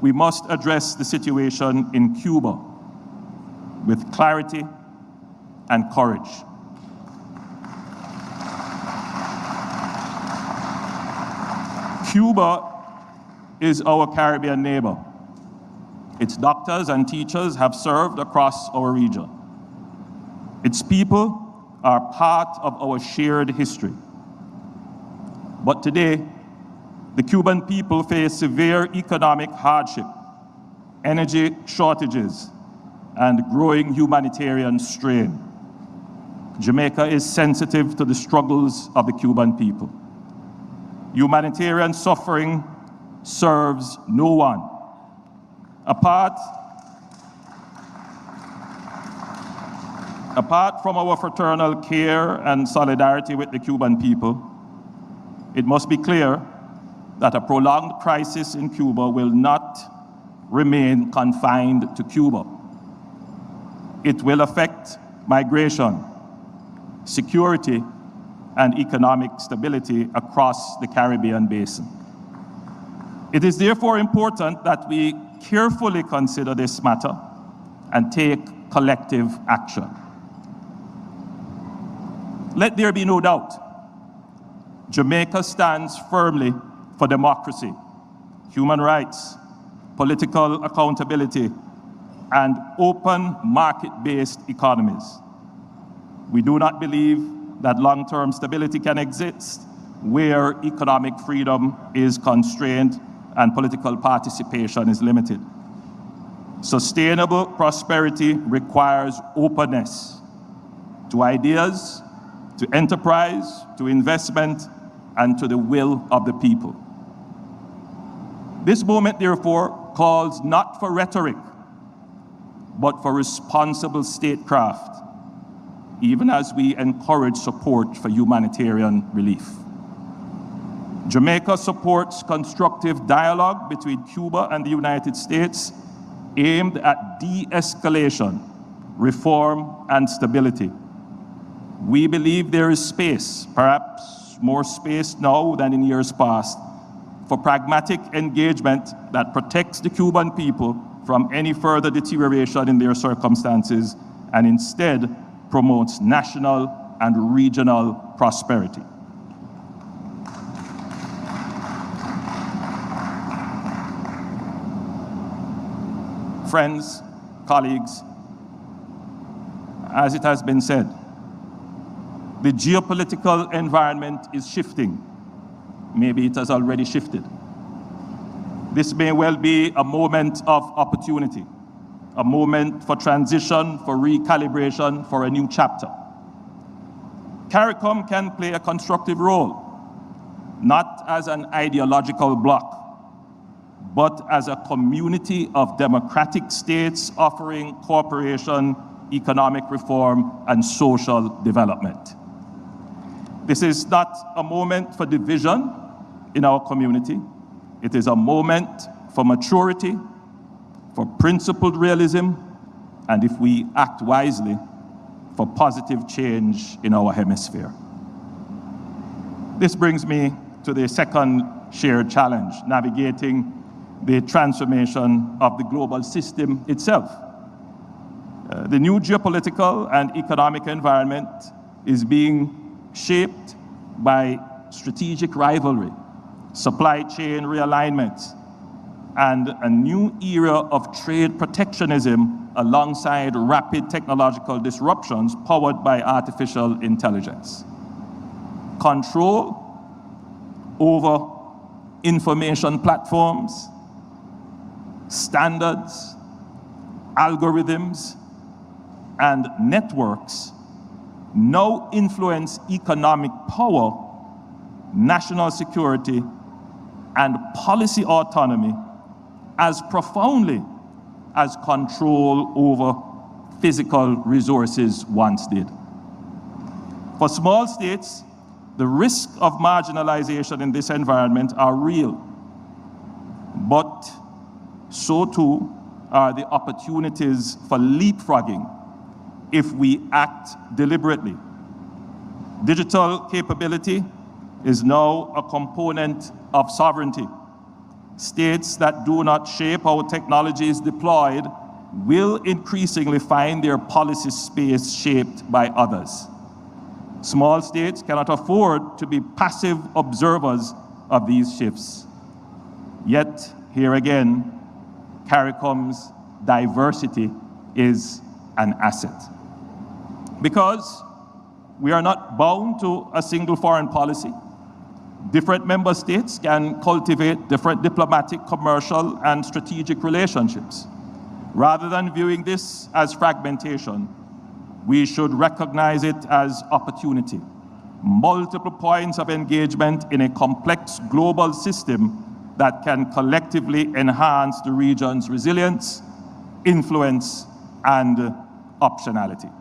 we must address the situation in Cuba with clarity and courage. Cuba is our Caribbean neighbor. Its doctors and teachers have served across our region. Its people are part of our shared history. But today, the Cuban people face severe economic hardship, energy shortages, and growing humanitarian strain. Jamaica is sensitive to the struggles of the Cuban people. Humanitarian suffering serves no one. Apart from our fraternal care and solidarity with the Cuban people, it must be clear that a prolonged crisis in Cuba will not remain confined to Cuba. It will affect migration, security, and economic stability across the Caribbean basin. It is therefore important that we carefully consider this matter and take collective action. Let there be no doubt, Jamaica stands firmly for democracy, human rights, political accountability, and open market-based economies. We do not believe that long-term stability can exist where economic freedom is constrained and political participation is limited. Sustainable prosperity requires openness to ideas, to enterprise, to investment, and to the will of the people. This moment, therefore, calls not for rhetoric, but for responsible statecraft, even as we encourage support for humanitarian relief. Jamaica supports constructive dialogue between Cuba and the United States aimed at de-escalation, reform, and stability. We believe there is space, perhaps more space now than in years past, for pragmatic engagement that protects the Cuban people from any further deterioration in their circumstances and instead promotes national and regional prosperity. Friends, colleagues, as it has been said, the geopolitical environment is shifting. Maybe it has already shifted. This may well be a moment of opportunity, a moment for transition, for recalibration, for a new chapter. CARICOM can play a constructive role, not as an ideological bloc, but as a community of democratic states offering cooperation, economic reform, and social development. This is not a moment for division in our community. It is a moment for maturity, for principled realism, and if we act wisely, for positive change in our hemisphere. This brings me to the second shared challenge, navigating the transformation of the global system itself. The new geopolitical and economic environment is being shaped by strategic rivalry, supply chain realignment, and a new era of trade protectionism alongside rapid technological disruptions powered by artificial intelligence. Control over information platforms, standards, algorithms, and networks now influence economic power, national security, and policy autonomy as profoundly as control over physical resources once did. For small states, the risk of marginalization in this environment are real, but so too are the opportunities for leapfrogging if we act deliberately. Digital capability is now a component of sovereignty. states that do not shape how technology is deployed will increasingly find their policy space shaped by others. Small states cannot afford to be passive observers of these shifts. Yet, here again, CARICOM's diversity is an asset. Because we are not bound to a single foreign policy. Different member states can cultivate different diplomatic, commercial, and strategic relationships. Rather than viewing this as fragmentation, we should recognize it as opportunity. Multiple points of engagement in a complex global system that can collectively enhance the region's resilience, influence, and optionality.